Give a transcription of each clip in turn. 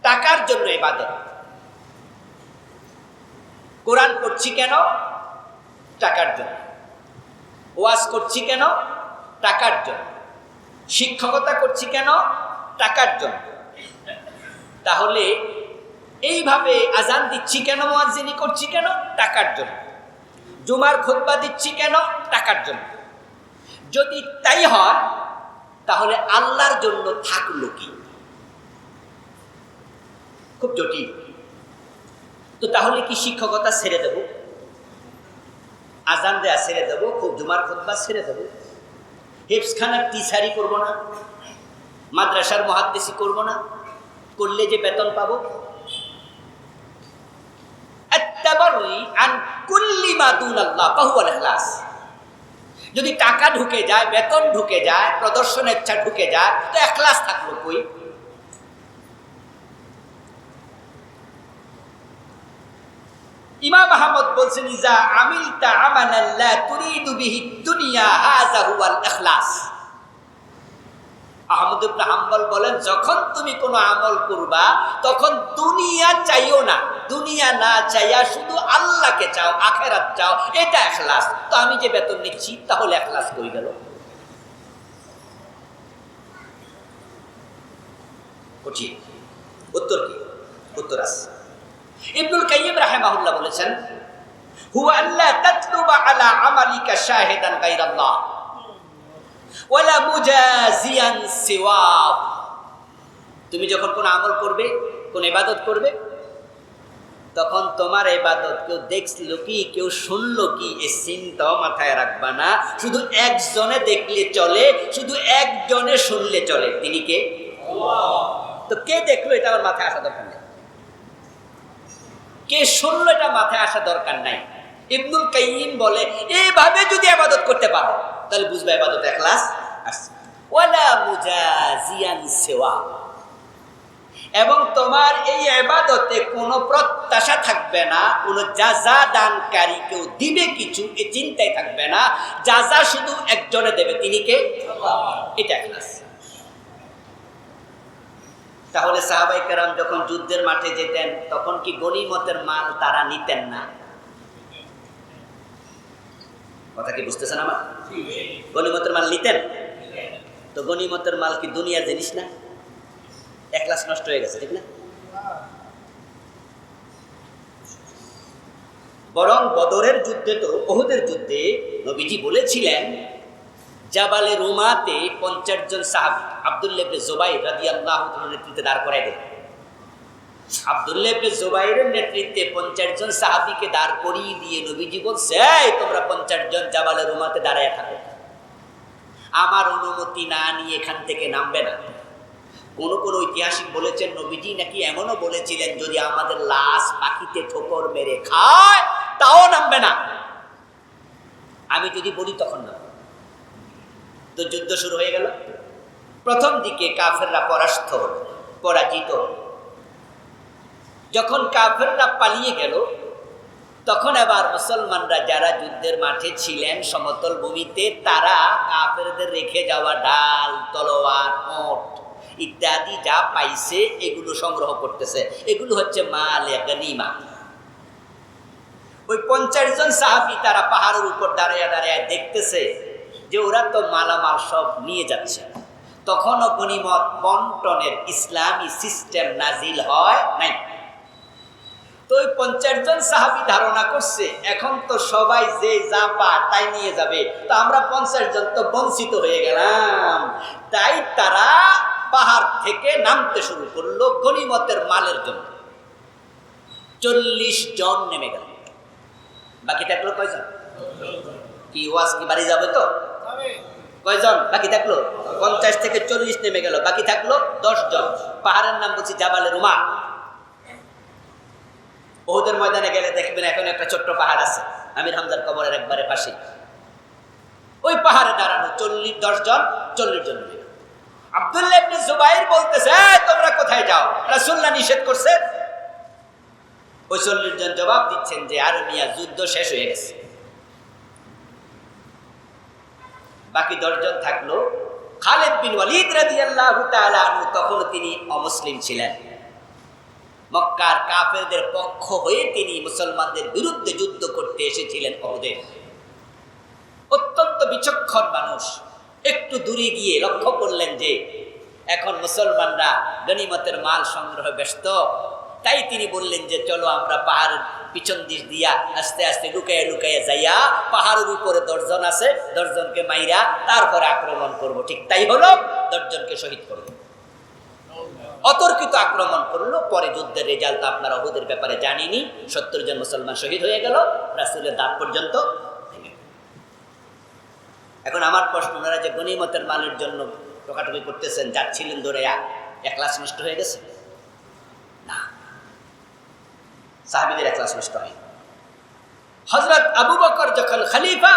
টাকার জন্য ইবাদত। কোরআন পড়ছি কেন? টাকার জন্য। ওয়াজ করছি কেন? টাকার জন্য। শিক্ষকতা করছি কেন? টাকার জন্য। তাহলে এইভাবে আজান দিচ্ছি কেন, মুয়াজ্জিনি করছি কেন? টাকার জন্য। জুমার খুতবা দিচ্ছি কেন? টাকার জন্য। যদি তাই হয় তাহলে আল্লাহর জন্য থাকলো কি? খুব জটিল। তো তাহলে কি শিক্ষকতা ছেড়ে দেব, আজান দেয়া ছেড়ে দেব, খুব জুমার খুতবা ছেড়ে দেব, হেফজখানার টিচারি করব না, মাদ্রাসার মুহাদ্দিসি করব না, করলে যে বেতন পাবো? যদি টাকা ঢুকে যায়, বেতন ঢুকে যায়, প্রদর্শনের ইচ্ছা ঢুকে যায়, তো ইখলাস থাকলো কই? ইমাম আহমদ বলছেন, ইজা আমিলতা আমালান লা তুরিদু বিহি দুনিয়া হাযা হুয়াল ইখলাস। আহমদ ইবনে হাম্বল বলেন, যখন তুমি কোনো আমল করবা তখন দুনিয়া চাইও না, দুনিয়া না চাইয়া শুধু আল্লাহকে চাও, আখিরাত চাও, এটা ইখলাস। তো আমি যে বেতন নিচ্ছি তাহলে ইখলাস কই গেল? কঠিন। উত্তর কি? উত্তর আছে। ইবনুল কাইয়িম রাহিমাহুল্লাহ বলেছেন, হুয়া আল্লা তাতলুবা আলা আমালিকা শাহিদান গায়রাল্লাহ ওয়ালা মুজাজিয়ান সিওয়া। তুমি যখন কোন আমল করবে, কোন ইবাদত করবে, তখন তোমার ইবাদত কেউ দেখলো কি, কেউ শুনলো কি, এই চিন্তাও মাথায় রাখবা না। শুধু একজনে দেখলে চলে, শুধু একজনে শুনলে চলে। তিনি কে? আল্লাহ। তো কে দেখলো এটা আমার মাথায় আসা দরকার নেই, কে শুনলো এটা মাথায় আসা দরকার নাই। ইবনুল কাইয়িম বলে, এইভাবে যদি ইবাদত করতে পারো তাহলে বুঝবে ইবাদত ইখলাস আছে। ওয়ালা মুজাজিয়ান সিওয়া, এবং তোমার এই ইবাদতে কোনো প্রত্যাশা থাকবে না, কোনো জাযা দানকারী কেউ দিবে কিছু এই চিন্তাই থাকবে না। জাযা শুধু একজনে দেবে, তিনি কে? আল্লাহ। এটা ইখলাস। তাহলে সাহাবায়ে কেরাম যখন যুদ্ধের মাঠে যেতেন তখন কি গনিমতের মাল তারা নিতেন না? কথা কি বুঝতেছেন আমার? গনিমতের মাল নিতেন। তো গনিমতের মাল কি দুনিয়ার জিনিস না? ইখলাস নষ্ট হয়ে গেছে, ঠিক না? বরং বদরের যুদ্ধে, তো উহুদের যুদ্ধে নবীজি বলেছিলেন, জাবালে রুমাতে 50 জন সাহাবী আব্দুল্লাহ ইবনে জুবাইর রাদিয়াল্লাহু তাআলার নেতৃত্বে দাঁড় করায় দেন। আব্দুল্লাহ ইবনে জুবাইরের নেতৃত্বে 50 জন সাহাবীকে দাঁড় করিয়ে দিয়ে নবীজি বলছে, এই তোমরা 50 জন জাবালে রুমাতে দাঁড়ায় থাকো, আমার অনুমতি না নিয়ে এখান থেকে নামবে না। কোন কোন ঐতিহাসিক বলেছেন, নবীজি নাকি এমনও বলেছিলেন, যদি আমাদের লাশ পাখিতে ঠোকর মেরে খায় তাও নামবে না, আমি যদি বলি তখন না। তো যুদ্ধ শুরু হয়ে গেল। প্রথম দিকে কাফেররা পরাজিত হল। যখন কাফেররা পালিয়ে গেল তখন আবার মুসলমানরা যারা যুদ্ধের মাঠে ছিলেন সমতল ভূমিতে, তারা কাফেরদের রেখে যাওয়া ঢাল, তলোয়ার, ওট ইত্যাদি যা পাইছে এগুলো সংগ্রহ করতেছে। এগুলো হচ্ছে মালে গনিমা। ওই 50 জন সাহাবী তারা পাহাড়ের উপর দাঁড়ায় দাঁড়ায় দেখতেছে যে ওরা তো মালামাল সব নিয়ে যাচ্ছে। তখনও গনিমত বন্টনের ইসলামী সিস্টেম নাজিল হয় নাই। তো ওই 50 জন সাহাবী ধারণা করছে, এখন তো সবাই যে যা পায় তাই নিয়ে যাবে, তো আমরা 50 জন তো বঞ্চিত হয়ে গেলাম। তাই তারা পাহাড় থেকে নামতে শুরু করলো গনিমতের মালের জন্য। 40 জন নেমে গেল। বাকি থাকলো কয়জন? কি ওয়াজ কি বাড়ি যাবে তো? কয়জন বাকি থাকলো? 50 থেকে 40 নেমে গেল, বাকি থাকলো 10 জন। পাহাড়ের নাম বলছি জাবালে রুমা। উহুদের ময়দানে গেলে দেখবেন এখন একটা ছোট্ট পাহাড় আছে, আমির হামজার কবরের একবারে পাশে। ওই পাহাড়ে দাঁড়ানো 10 জন 40 জন। আব্দুল্লাহ ইবনে জুবাইর বলতেছে, তোমরা কোথায় যাও? রাসূলুল্লাহ নিষেধ করছে। ওই 40 জন জবাব দিচ্ছেন যে, আর মিয়া যুদ্ধ শেষ হয়ে গেছে। বাকি 10 জন থাকলো। খালিদ বিন ওয়ালিদ রাদিয়াল্লাহু তাআলা আনহু তখন তিনি অমুসলিম ছিলেন। মক্কার কাফেরদের পক্ষ হয়ে তিনি মুসলমানদের বিরুদ্ধে যুদ্ধ করতে এসেছিলেন উহুদে। অত্যন্ত বিচক্ষণ মানুষ। একটু দূরে গিয়ে লক্ষ্য করলেন যে এখন মুসলমানরা গনিমতের মাল সংগ্রহে ব্যস্ত, তাই তিনি বললেন যে চলো আমরা পাহাড়ের পিছন দিক দিয়া আস্তে আস্তে লুকাইয়া লুকাইয়া যাইয়া পাহাড়ের উপরে 10 জন আছে, 10 জনকে মাইরা তারপরে আক্রমণ করব। ঠিক তাই হলো, 10 জনকে শহীদ করব। অতর্কিত আক্রমণ করলো। পরে যুদ্ধের রেজাল্ট আপনারা উহুদের ব্যাপারে জানিনি, 70 জন মুসলমান শহীদ হয়ে গেল, রাসূলের দাঁত পর্যন্ত ভেঙে গেল। এখন আমার প্রশ্ন, ওনারা যে গনিমতের মালের জন্য টোকাটুকি করতেছেন, যাচ্ছিলেন দৌড়াইয়া, ইখলাস নষ্ট হয়ে গেছে? না, সাহাবীদের ইখলাস নষ্ট হয়। হযরত আবু বকর যখন খলিফা,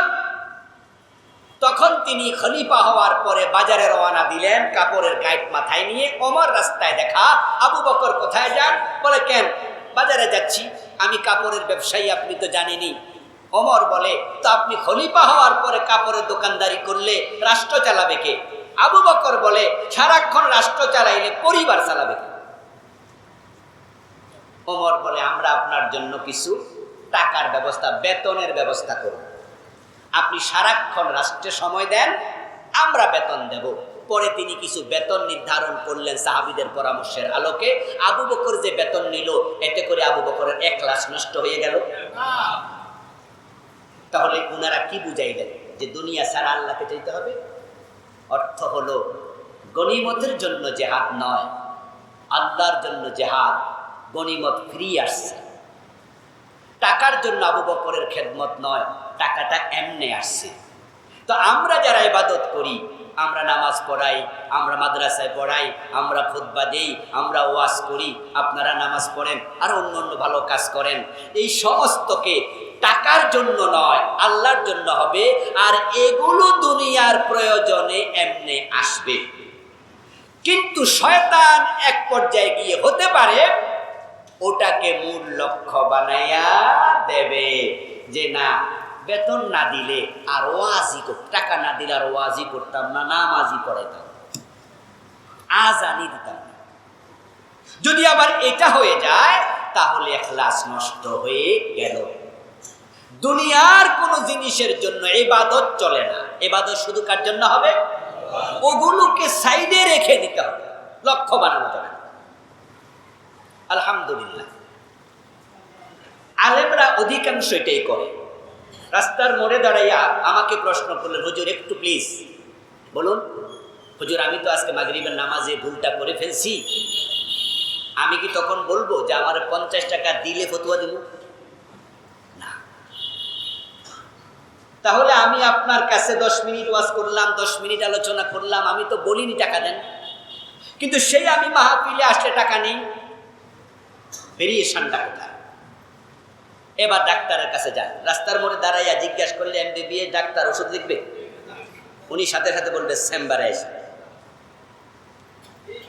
তখন তিনি খলিফা হওয়ার পরে বাজারে রওনা দিলেন কাপড়ের গাইড মাথায় নিয়ে। ওমর রাস্তায় দেখা, আবু বকর কোথায় যান? বলে কেন? বাজারে যাচ্ছি, আমি কাপড়ের ব্যবসায়ী, আপনি তো জানেনই। ওমর বলে তো আপনি খলিফা হওয়ার পরে কাপড়ের দোকানদারি করলে রাষ্ট্র চালাবে কে? আবু বকর বলে সারাক্ষণ রাষ্ট্র চালাইলে পরিবার চালাবে কে? ওমর বলে আমরা আপনার জন্য কিছু টাকার ব্যবস্থা, বেতনের ব্যবস্থা করব। আপনি সারাক্ষণ রাষ্ট্রে সময় দেন, আমরা বেতন দেব। পরে তিনি কিছু বেতন নির্ধারণ করলেন সাহাবীদের পরামর্শের আলোকে। আবু বকর যে বেতন নিল, এতে করে আবু বকরের ইখলাস নষ্ট হয়ে গেল। তাহলে ওনারা কি বুঝাইলেন? যে দুনিয়া ছাড়া আল্লাহকে চাইতে হবে। অর্থ হলো গনিমতের জন্য জেহাদ নয়, আল্লাহর জন্য জেহাদ। গনিমত ফ্রি আসছে, টাকার জন্য আবু বকরের খেদমত নয়, টাকাটা এমনে আসছে। তো আমরা যারা ইবাদত করি, আমরা নামাজ পড়াই, আমরা মাদ্রাসায় পড়াই, আমরা খুতবা দেই, আমরা ওয়াজ করি, আপনারা নামাজ পড়েন আর অন্য অন্য ভালো কাজ করেন, এই সমস্তকে টাকার জন্য নয়, আল্লাহর জন্য হবে। আর এগুলো দুনিয়ার প্রয়োজনে এমনে আসবে। কিন্তু শয়তান এক পর্যায়ে গিয়ে হতে পারে ওটাকে মূল লক্ষ্য বানাইয়া দেবে, যে না, বেতন না দিলে আর ওয়াজি, টাকা না দিলে আর ওয়াজি করতাম না, নামাজি পড়াইতাম, আজানি দিতাম না। যদি আবার এটা হয়ে যায়, তাহলে ইখলাস নষ্ট হয়ে গেল। দুনিয়ার কোন জিনিসের জন্য ইবাদত চলে না। ইবাদত শুধু কার জন্য হবে? ওগুলোকে সাইডে রেখে দিতে হবে, লক্ষ্য বানানো যাবে না। আলহামদুলিল্লাহ, আলেমরা অধিকাংশ এটাই করে। রাস্তার মোড়ে দাঁড়াইয়া আমাকে প্রশ্ন করলেন, হুজুর একটু প্লিজ বলুন, হুজুর আমি তো আজকে মাগরিবের নামাজে ভুলটা করে ফেলছি, আমি কি তখন বলবো যে আমার 50 টাকা দিলে ফতোয়া দেব? না। তাহলে আমি আপনার কাছে 10 মিনিট ওয়াজ করলাম, 10 মিনিট আলোচনা করলাম, আমি তো বলিনি টাকা দেন, কিন্তু সেই আমি মাহফিলে আসলে টাকা নেই, ভেরিয়েশনটা কোথায়? এবার ডাক্তারের কাছে যান, রাস্তার মোড়ে দাঁড়াইয়া জিজ্ঞাসা করলে এমবিবিএস ডাক্তার ওষুধ লিখবে? উনি সাথে সাথে বলবে চেম্বারে এসে।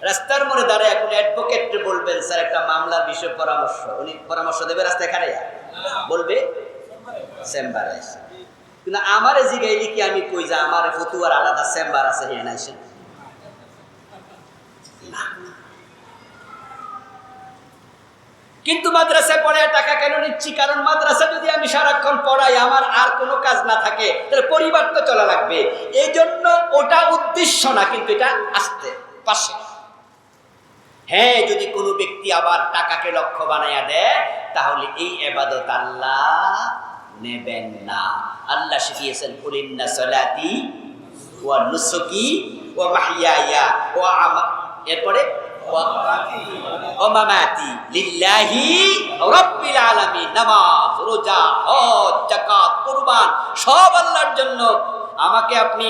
রাস্তার মোড়ে দাঁড়ায় কোন অ্যাডভোকেট বলবেন স্যার একটা মামলার বিষয়ে পরামর্শ, উনি পরামর্শ দেবে রাস্তায় খাড়াইয়া? বলবে চেম্বারে এসে। কিন্তু আমারে জিগাইলি কি আমি কই যে আমার ফতুয়ার আলাদা চেম্বার আছে? হ্যাঁ না, কিন্তু মাদ্রাসায় পড়ায় টাকা কেন নিচ্ছি? কারণ মাদ্রাসা যদি আমি সারাক্ষণ পড়াই, আমার আর কোনো কাজ না থাকে, তাহলে পরিবার তো চলা লাগবে। এই জন্য ওটা উদ্দেশ্য না, কিন্তু এটা আসতে পাশে। হ্যাঁ, যদি কোনো ব্যক্তি আবার টাকাকে লক্ষ্য বানাইয়া দেয়, তাহলে এই ইবাদত আল্লাহ নেবেন না। আল্লাহ শিখিয়েছেন, কুল ইন্না সলাতি ওয়া নুসুকি ওয়া মাহইয়ায়া ওয়া এরপরে ওয়া মামাতি লিল্লাহি রাব্বিল আলামিন। নামাজ, রোজা, হজ, যাকাত, কুরবান সব আল্লাহর জন্য। আমাকে আপনি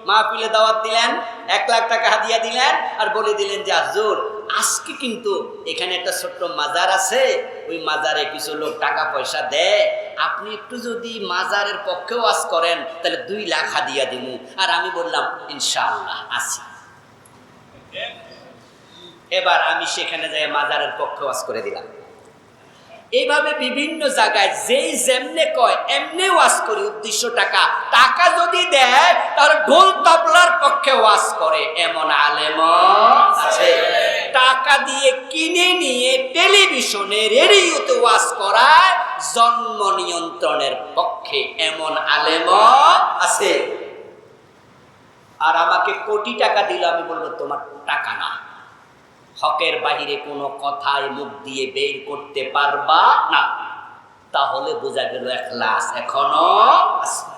মাহফিলে দাওয়াত দিলেন, 1 লাখ টাকা হাদিয়া দিলেন, আর বলে দিলেন যে হুজুর আজকে কিন্তু এখানে একটা ছোট্ট মাজার আছে, ওই মাজারে কিছু লোক টাকা পয়সা দেয়, আপনি একটু যদি মাজারের পক্ষে ওয়াজ করেন তাহলে 2 লাখ হাদিয়া দিব। আর আমি বললাম ইনশাআল্লাহ আসি। এবার আমি সেখানে যাই মাজারের পক্ষে ওয়াজ করে দিলাম। এইভাবে বিভিন্ন জায়গায় যেই যেমনে কয় এমনি ওয়াজ করি, উদ্দেশ্য টাকা। টাকা যদি দেয় তাহলে ঢোল তবলার পক্ষে ওয়াজ করে, এমন আলেম আছে। টাকা দিয়ে কিনে নিয়ে টেলিভিশনে রেডিওতে ওয়াজ করায় জন্ম নিয়ন্ত্রণের পক্ষে এমন আলেম আছে। আর আমাকে কোটি টাকা দিল, আমি বলবো তোমার টাকা না, হকের বাহিরে কোনো কথায় মুখ দিয়ে বের করতে পারবা না। তাহলে বোঝা গেল ইখলাস এখনো আছে।